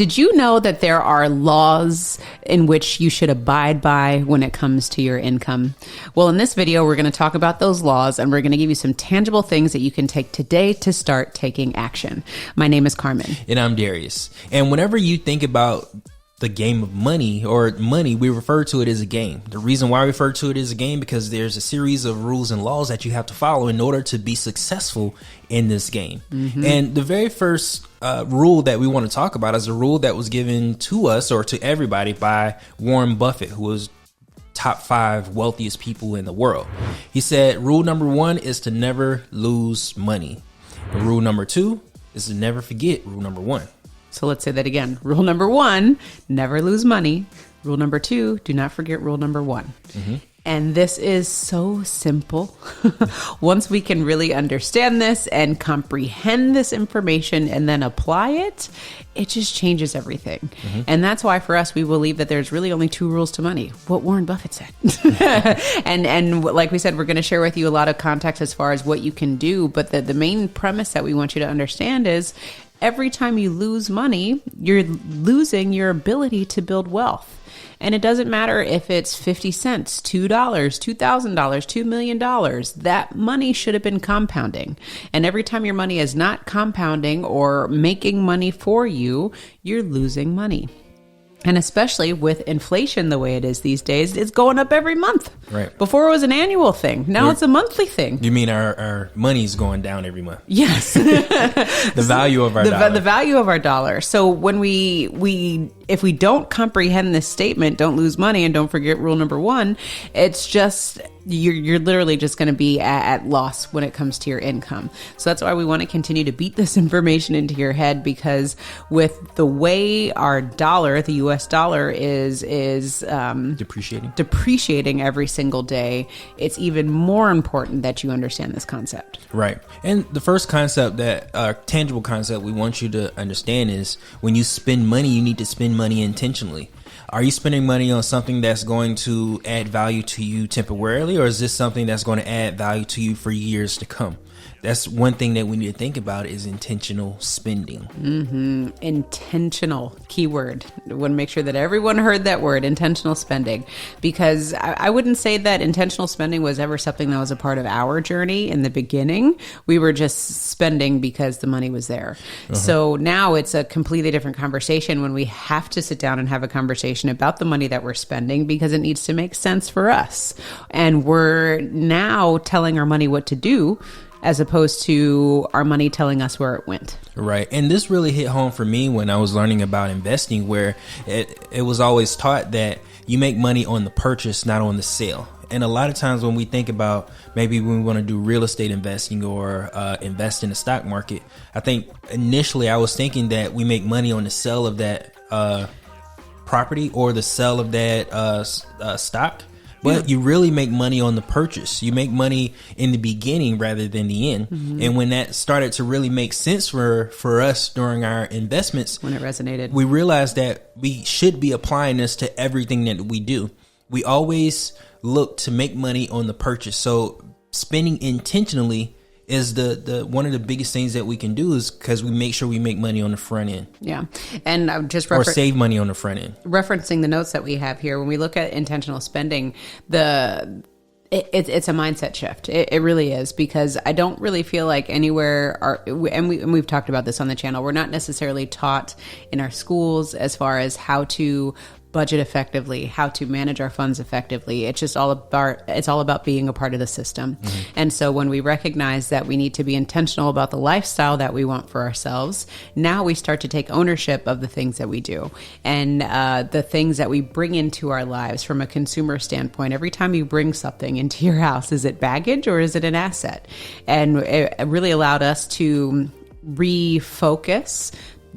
Did you know that there are laws in which you should abide by when it comes to your income? Well, in this video, we're going to talk about those laws, and we're going to give you some tangible things that you can take today to start taking action. My name is Carmen. And I'm Darius. And whenever you think about the game of money or money, we refer to it as a game. The reason why we refer to it as a game because there's a series of rules and laws that you have to follow in order to be successful in this game. And the very first rule that we want to talk about is a rule that was given to us or to everybody by Warren Buffett, who was top 5 wealthiest people in the world. He said rule number 1 is to never lose money. And rule number 2 is to never forget rule number 1. So let's say that again. Rule number 1, never lose money. Rule number 2, do not forget rule number 1. And this is so simple. Once we can really understand this and comprehend this information and then apply it, it just changes everything. And that's why for us, we believe that there's really only 2 rules to money, what Warren Buffett said. and like we said, we're going to share with you a lot of context as far as what you can do. But the main premise that we want you to understand is every time you lose money, you're losing your ability to build wealth. And it doesn't matter if it's 50 cents, $2, $2,000, $2 million. That money should have been compounding. And every time your money is not compounding or making money for you, you're losing money. And especially with inflation the way it is these days, it's going up every month. Right. Before it was an annual thing. Now it's a monthly thing. You mean our money's going down every month? Yes. The value of our dollar. The value of our dollar. So when if we don't comprehend this statement, don't lose money and don't forget rule number 1, it's just you're literally just going to be at loss when it comes to your income. So that's why we want to continue to beat this information into your head, because with the way our dollar, the US dollar is depreciating every single day, it's even more important that you understand this concept. Right. And the first concept tangible concept we want you to understand is when you spend money, you need to spend money intentionally. Are you spending money on something that's going to add value to you temporarily, or is this something that's going to add value to you for years to come? That's one thing that we need to think about is intentional spending. Intentional, keyword. I want to make sure that everyone heard that word, intentional spending, because I wouldn't say that intentional spending was ever something that was a part of our journey in the beginning. We were just spending because the money was there. So now it's a completely different conversation when we have to sit down and have a conversation about the money that we're spending, because it needs to make sense for us. And we're now telling our money what to do, as opposed to our money telling us where it went. Right. And this really hit home for me when I was learning about investing, where it was always taught that you make money on the purchase, not on the sale. And a lot of times when we think about maybe when we want to do real estate investing or invest in the stock market, I think initially I was thinking that we make money on the sale of that property or the sale of that stock. But you really make money on the purchase. You make money in the beginning rather than the end. And when that started to really make sense for us during our investments, when it resonated, we realized that we should be applying this to everything that we do. We always look to make money on the purchase. So spending intentionally is the one of the biggest things that we can do, is because we make sure we make money on the front end. Yeah. And just or save money on the front end. Referencing the notes that we have here, when we look at intentional spending, it's a mindset shift. It really is, because I don't really feel like anywhere and we've talked about this on the channel, we're not necessarily taught in our schools as far as how to budget effectively, how to manage our funds effectively. It's just all about being a part of the system. And so when we recognize that we need to be intentional about the lifestyle that we want for ourselves, now we start to take ownership of the things that we do and the things that we bring into our lives from a consumer standpoint. Every time you bring something into your house, is it baggage or is it an asset? And it really allowed us to refocus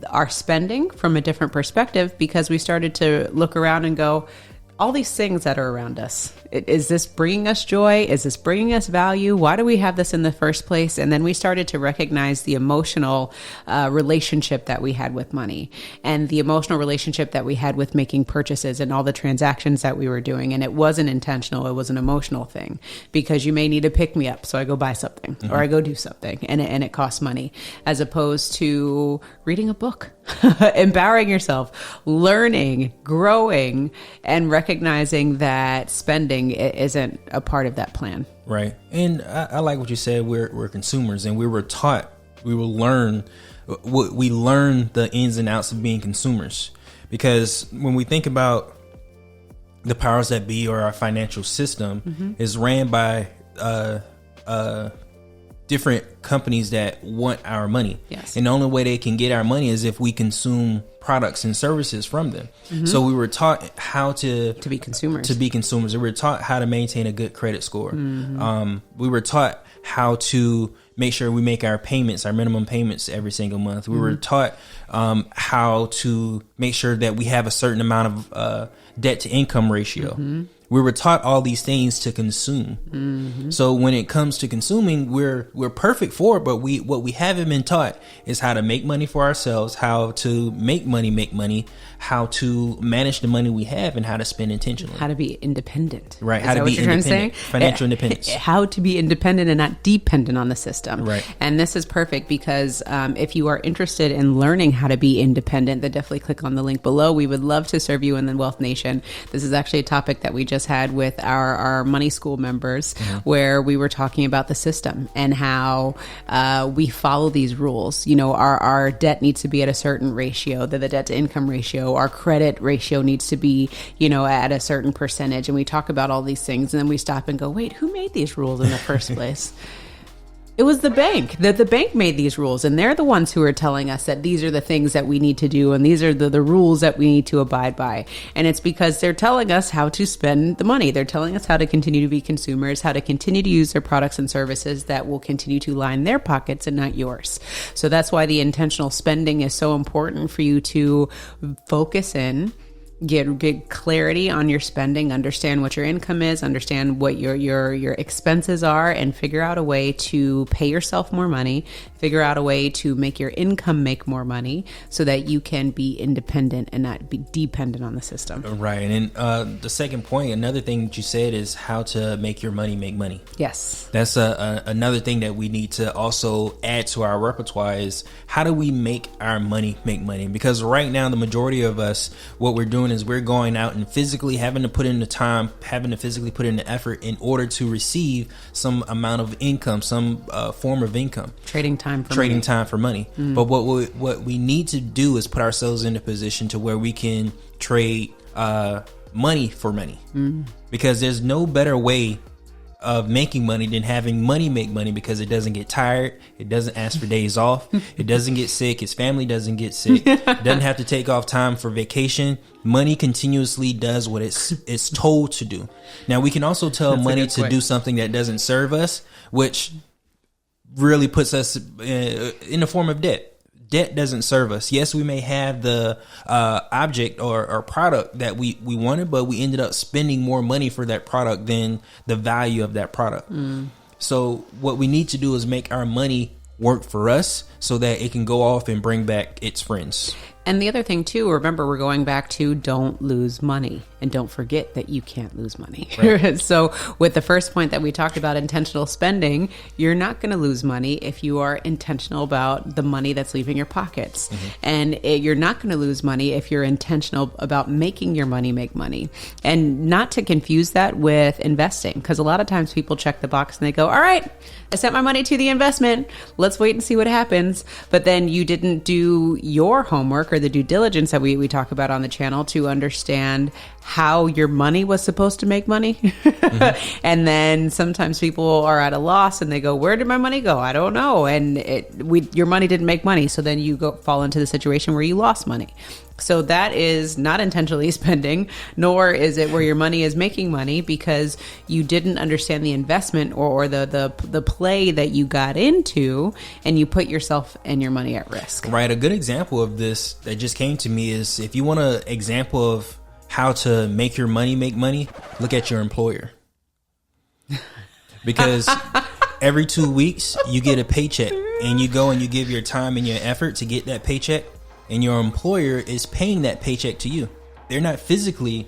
our spending from a different perspective, because we started to look around and go, all these things that are around us, is this bringing us joy? Is this bringing us value? Why do we have this in the first place? And then we started to recognize the emotional relationship that we had with money, and the emotional relationship that we had with making purchases and all the transactions that we were doing. And it wasn't intentional. It was an emotional thing, because you may need to pick me up. So I go buy something or I go do something, and it costs money, as opposed to reading a book Empowering yourself, learning, growing, and recognizing that spending isn't a part of that plan. Right. And I like what you said. We're consumers, and we were taught, we learn the ins and outs of being consumers. Because when we think about the powers that be, or our financial system is ran by different companies that want our money. Yes. And the only way they can get our money is if we consume products and services from them. So we were taught how to be consumers. We were taught how to maintain a good credit score. We were taught how to make sure we make our payments, our minimum payments every single month. We were taught how to make sure that we have a certain amount of debt to income ratio. We were taught all these things to consume. So when it comes to consuming, we're perfect for it, but what we haven't been taught is how to make money for ourselves, how to make money, how to manage the money we have, and how to spend intentionally. How to be independent. Right. Is How that to what be you're trying to independent. say? Financial independence. How to be independent and not dependent on the system. Right. And this is perfect because if you are interested in learning how to be independent, then definitely click on the link below. We would love to serve you in the Wealth Nation. This is actually a topic that we just had with our money school members, where we were talking about the system and how we follow these rules. You know, our debt needs to be at a certain ratio, the debt to income ratio, our credit ratio needs to be, you know, at a certain percentage. And we talk about all these things, and then we stop and go, wait, who made these rules in the first place? It was the bank. The bank made these rules, and they're the ones who are telling us that these are the things that we need to do, and these are the rules that we need to abide by. And it's because they're telling us how to spend the money. They're telling us how to continue to be consumers, how to continue to use their products and services that will continue to line their pockets and not yours. So that's why the intentional spending is so important for you to focus in. Get clarity on your spending, understand what your income is, understand what your expenses are, and figure out a way to pay yourself more money, figure out a way to make your income make more money so that you can be independent and not be dependent on the system. Right. And the second point, another thing that you said is how to make your money make money. Yes. That's another thing that we need to also add to our repertoire is how do we make our money make money? Because right now, the majority of us, what we're doing is we're going out and physically having to put in the time, having to physically put in the effort in order to receive some amount of income, some form of income. Trading time for money. But what we need to do is put ourselves in a position to where we can trade money for money. Because there's no better way of making money than having money make money, because it doesn't get tired, it doesn't ask for days off, it doesn't get sick, his family doesn't get sick, doesn't have to take off time for vacation. Money continuously does what it's told to do. Now we can also tell money to do something that doesn't serve us, which really puts us in the form of debt. Debt doesn't serve us. Yes, we may have the object or product that we wanted, but we ended up spending more money for that product than the value of that product. So what we need to do is make our money work for us so that it can go off and bring back its friends. And the other thing too, remember, we're going back to don't lose money, and don't forget that you can't lose money. Right. So with the first point that we talked about, intentional spending, you're not going to lose money if you are intentional about the money that's leaving your pockets. And you're not going to lose money if you're intentional about making your money make money. And not to confuse that with investing, because a lot of times people check the box and they go, all right, I sent my money to the investment, let's wait and see what happens. But then you didn't do your homework or the due diligence that we talk about on the channel to understand how your money was supposed to make money. And then sometimes people are at a loss and they go, where did my money go? I don't know. And your money didn't make money. So then you fall into the situation where you lost money. So that is not intentionally spending, nor is it where your money is making money, because you didn't understand the investment or the play that you got into, and you put yourself and your money at risk. Right. A good example of this that just came to me is, if you want an example of how to make your money make money, look at your employer. Because every 2 weeks you get a paycheck, and you go and you give your time and your effort to get that paycheck. And your employer is paying that paycheck to you. They're not physically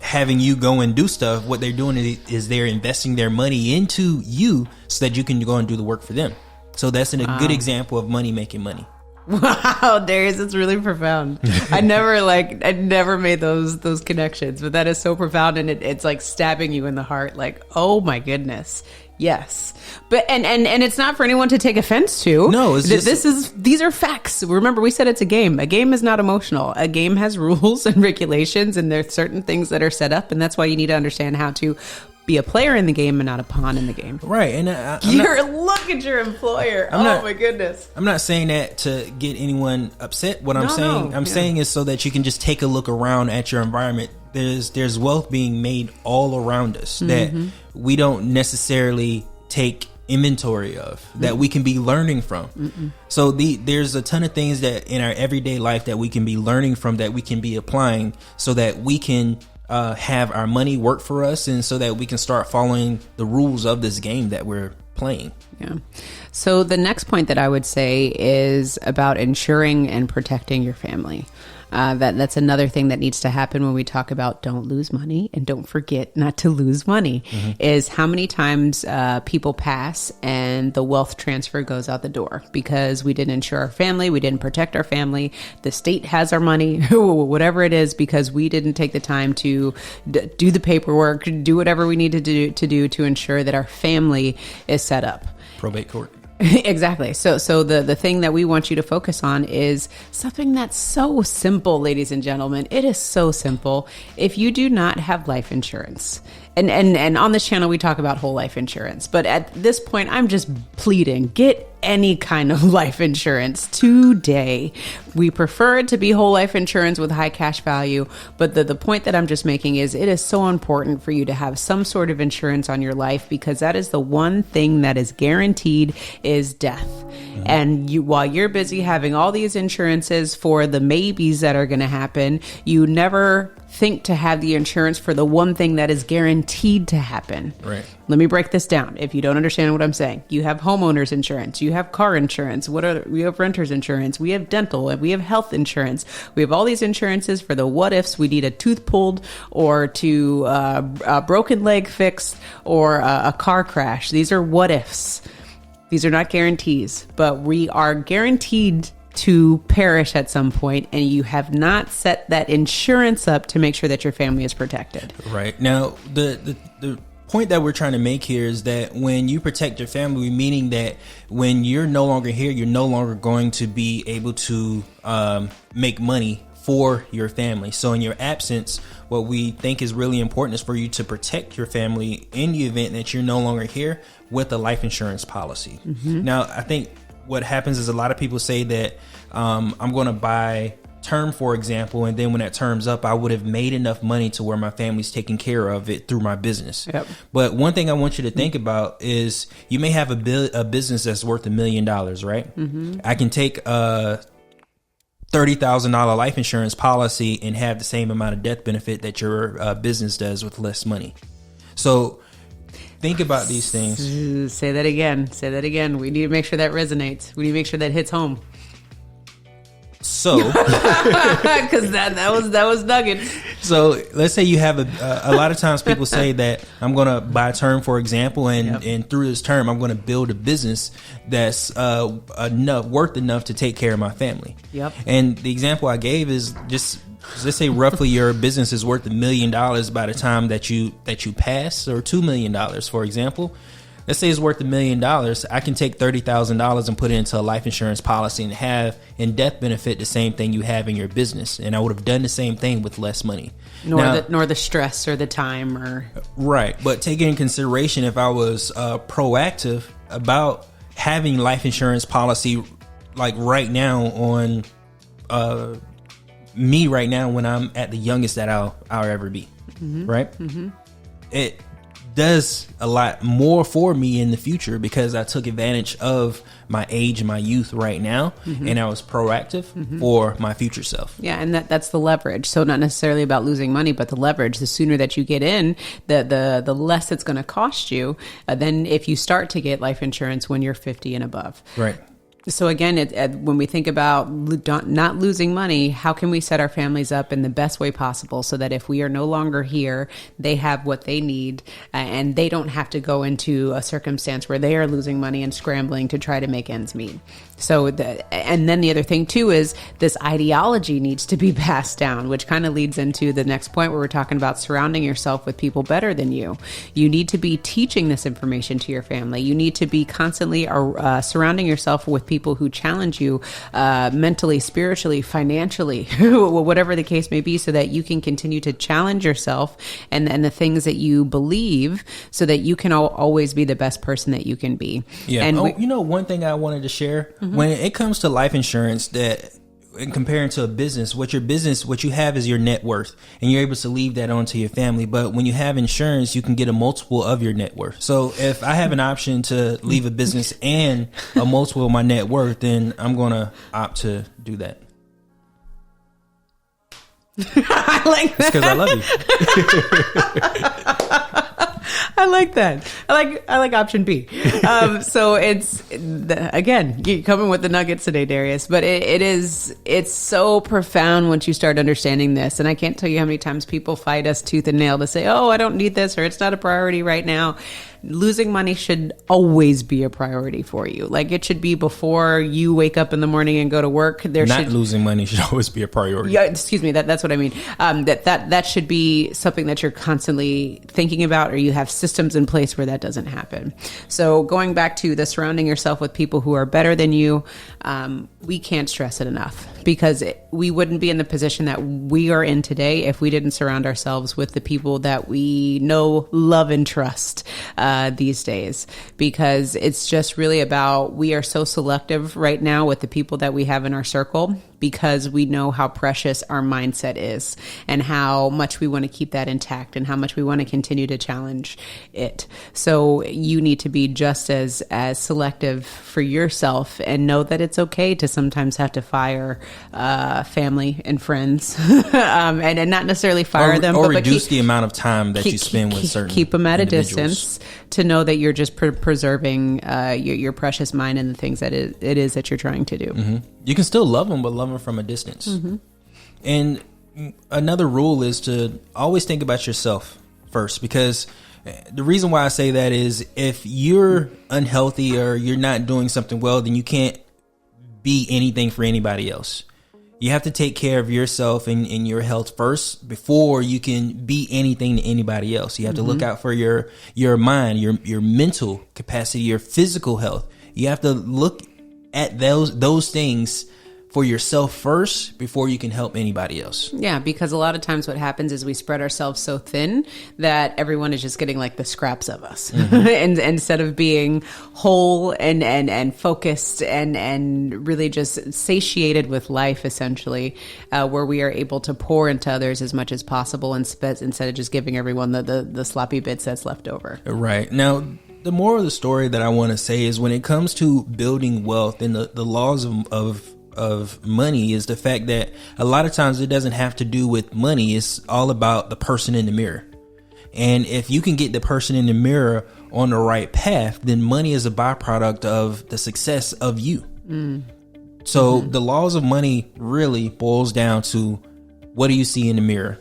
having you go and do stuff. What they're doing is they're investing their money into you so that you can go and do the work for them. So that's a good example of money making money. Wow, Darius, it's really profound. I never made those connections, but that is so profound, and it's like stabbing you in the heart. Like, oh my goodness, yes. But and it's not for anyone to take offense to. No, it's just, these are facts. Remember, we said it's a game. A game is not emotional. A game has rules and regulations, and there's certain things that are set up, and that's why you need to understand how to be a player in the game and not a pawn in the game. Right. And look at your employer. My goodness. I'm not saying that to get anyone upset. What I'm saying is so that you can just take a look around at your environment. There's wealth being made all around us that we don't necessarily take inventory of, that we can be learning from. So there's a ton of things that in our everyday life that we can be learning from, that we can be applying, so that we can have our money work for us, and so that we can start following the rules of this game that we're playing. Yeah. So the next point that I would say is about insuring and protecting your family. That's another thing that needs to happen when we talk about don't lose money, and don't forget not to lose money, is how many times people pass and the wealth transfer goes out the door because we didn't insure our family, we didn't protect our family, the state has our money, whatever it is, because we didn't take the time to do the paperwork, do whatever we need to do to ensure that our family is set up. Probate court. Exactly. So the thing that we want you to focus on is something that's so simple, ladies and gentlemen. It is so simple. If you do not have life insurance, and on this channel, we talk about whole life insurance, but at this point, I'm just pleading, get any kind of life insurance today. We prefer it to be whole life insurance with high cash value, but the point that I'm just making is it is so important for you to have some sort of insurance on your life, because that is the one thing that is guaranteed is death. And while you're busy having all these insurances for the maybes that are going to happen, you never think to have the insurance for the one thing that is guaranteed to happen. Right. Let me break this down. If you don't understand what I'm saying, you have homeowners insurance, you have car insurance, we have renters insurance, we have dental, and we have health insurance. We have all these insurances for the what ifs. We need a tooth pulled, or to a broken leg fixed, or a car crash. These are what ifs. These are not guarantees, but we are guaranteed to perish at some point, and you have not set that insurance up to make sure that your family is protected. Right. Now, the point that we're trying to make here is that when you protect your family, meaning that when you're no longer here, you're no longer going to be able to make money for your family. So in your absence, what we think is really important is for you to protect your family in the event that you're no longer here with a life insurance policy. Now, I think what happens is a lot of people say that I'm going to buy term, for example, and then when that term's up, I would have made enough money to where my family's taking care of it through my business. Yep. But one thing I want you to think about is you may have a business that's worth $1 million, right? I can take a $30,000 life insurance policy and have the same amount of death benefit that your business does with less money. So think about these things. Say that again. We need to make sure that resonates. We need to make sure that hits home. So, because that was nuggets. So let's say you have a lot of times people say that I'm going to buy a term, for example, and through this term, I'm going to build a business that's worth enough to take care of my family. Yep. And the example I gave is just, let's say roughly your business is worth $1 million by the time that you pass, or $2 million, for example. Let's say it's worth $1 million. I can take $30,000 and put it into a life insurance policy and have in death benefit the same thing you have in your business. And I would have done the same thing with less money. Nor the stress or the time or. Right. But taking in consideration, if I was proactive about having life insurance policy, like right now on me right now, when I'm at the youngest that I'll ever be. Right. It does a lot more for me in the future because I took advantage of my age and my youth right now, and I was proactive for my future self. Yeah, and that's the leverage. So not necessarily about losing money, but the leverage. The sooner that you get in, the less it's going to cost you than if you start to get life insurance when you're 50 and above. Right. So again, when we think about not losing money, how can we set our families up in the best way possible so that if we are no longer here, they have what they need and they don't have to go into a circumstance where they are losing money and scrambling to try to make ends meet. So, and then the other thing too is this ideology needs to be passed down, which kind of leads into the next point where we're talking about surrounding yourself with people better than you. You need to be teaching this information to your family. You need to be constantly surrounding yourself with people who challenge you mentally, spiritually, financially, whatever the case may be, so that you can continue to challenge yourself and the things that you believe so that you can always be the best person that you can be. Yeah. And one thing I wanted to share, when it comes to life insurance, that in comparing to a business, what you have is your net worth, and you're able to leave that on to your family. But when you have insurance, you can get a multiple of your net worth. So if I have an option to leave a business and a multiple of my net worth, then I'm going to opt to do that. I like that. It's because I love you. I like that. I like option B. So again, you're coming with the nuggets today, Darius, but it's so profound once you start understanding this. And I can't tell you how many times people fight us tooth and nail to say, oh, I don't need this, or it's not a priority right now. Losing money should always be a priority for you. Like, it should be before you wake up in the morning and go to work. Losing money should always be a priority. Yeah, excuse me. That's what I mean. That should be something that you're constantly thinking about, or you have systems in place where that doesn't happen. So going back to the surrounding yourself with people who are better than you, we can't stress it enough, because we wouldn't be in the position that we are in today if we didn't surround ourselves with the people that we know, love, and trust these days. Because it's just really about, we are so selective right now with the people that we have in our circle, because we know how precious our mindset is and how much we want to keep that intact and how much we want to continue to challenge it. So you need to be just as selective for yourself, and know that it's okay to sometimes have to fire family and friends and not necessarily fire them, but reduce the amount of time that you spend with certain keep them at a individuals. distance, to know that you're just preserving your precious mind and the things that it is that you're trying to do. Mm-hmm. You can still love them, but love them from a distance. Mm-hmm. And another rule is to always think about yourself first, because the reason why I say that is, if you're unhealthy or you're not doing something well, then you can't be anything for anybody else. You have to take care of yourself and your health first before you can be anything to anybody else. You have to look out for your mind, your mental capacity, your physical health. You have to look at those things for yourself first before you can help anybody else. Yeah, because a lot of times what happens is we spread ourselves so thin that everyone is just getting like the scraps of us. And instead of being whole and focused and really just satiated with life, essentially, where we are able to pour into others as much as possible instead of just giving everyone the sloppy bits that's left over. Right. Now, the moral of the story that I want to say is, when it comes to building wealth and the laws of money, is the fact that a lot of times it doesn't have to do with money. It's all about the person in the mirror. And if you can get the person in the mirror on the right path, then money is a byproduct of the success of you. So the laws of money really boils down to, what do you see in the mirror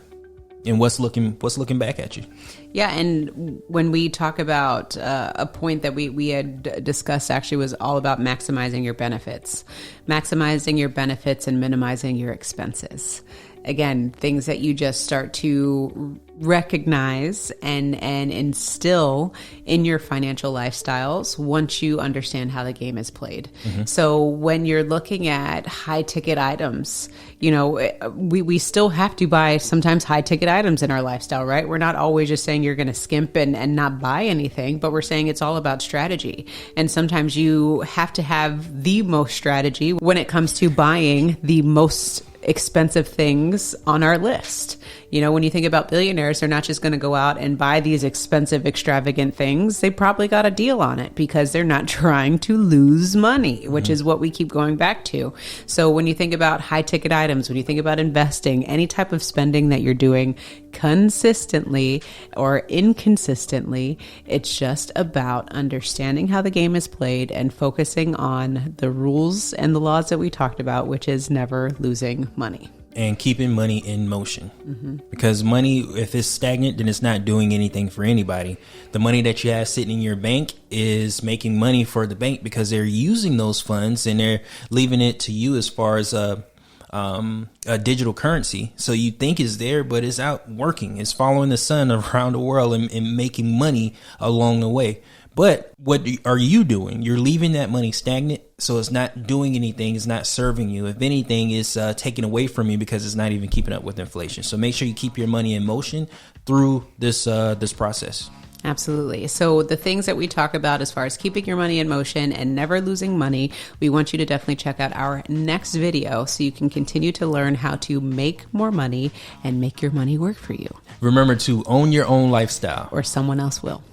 and what's looking back at you? Yeah, and when we talk about a point that we had discussed, actually, was all about maximizing your benefits and minimizing your expenses. Again, things that you just start to recognize and instill in your financial lifestyles once you understand how the game is played. So when you're looking at high ticket items, we still have to buy sometimes high ticket items in our lifestyle, right? We're not always just saying you're going to skimp and not buy anything, but we're saying it's all about strategy. And sometimes you have to have the most strategy when it comes to buying the most expensive things on our list. You know, when you think about billionaires, they're not just going to go out and buy these expensive, extravagant things. They probably got a deal on it because they're not trying to lose money, which is what we keep going back to. So when you think about high ticket items, when you think about investing, any type of spending that you're doing consistently or inconsistently, it's just about understanding how the game is played and focusing on the rules and the laws that we talked about, which is never losing money. And keeping money in motion. Because money, if it's stagnant, then it's not doing anything for anybody. The money that you have sitting in your bank is making money for the bank because they're using those funds and they're leaving it to you as far as a digital currency. So you think it's there, but it's out working. It's following the sun around the world and making money along the way. But what are you doing? You're leaving that money stagnant, so it's not doing anything. It's not serving you. If anything, it's taken away from you because it's not even keeping up with inflation. So make sure you keep your money in motion through this process. Absolutely. So the things that we talk about as far as keeping your money in motion and never losing money, we want you to definitely check out our next video so you can continue to learn how to make more money and make your money work for you. Remember to own your own lifestyle, or someone else will.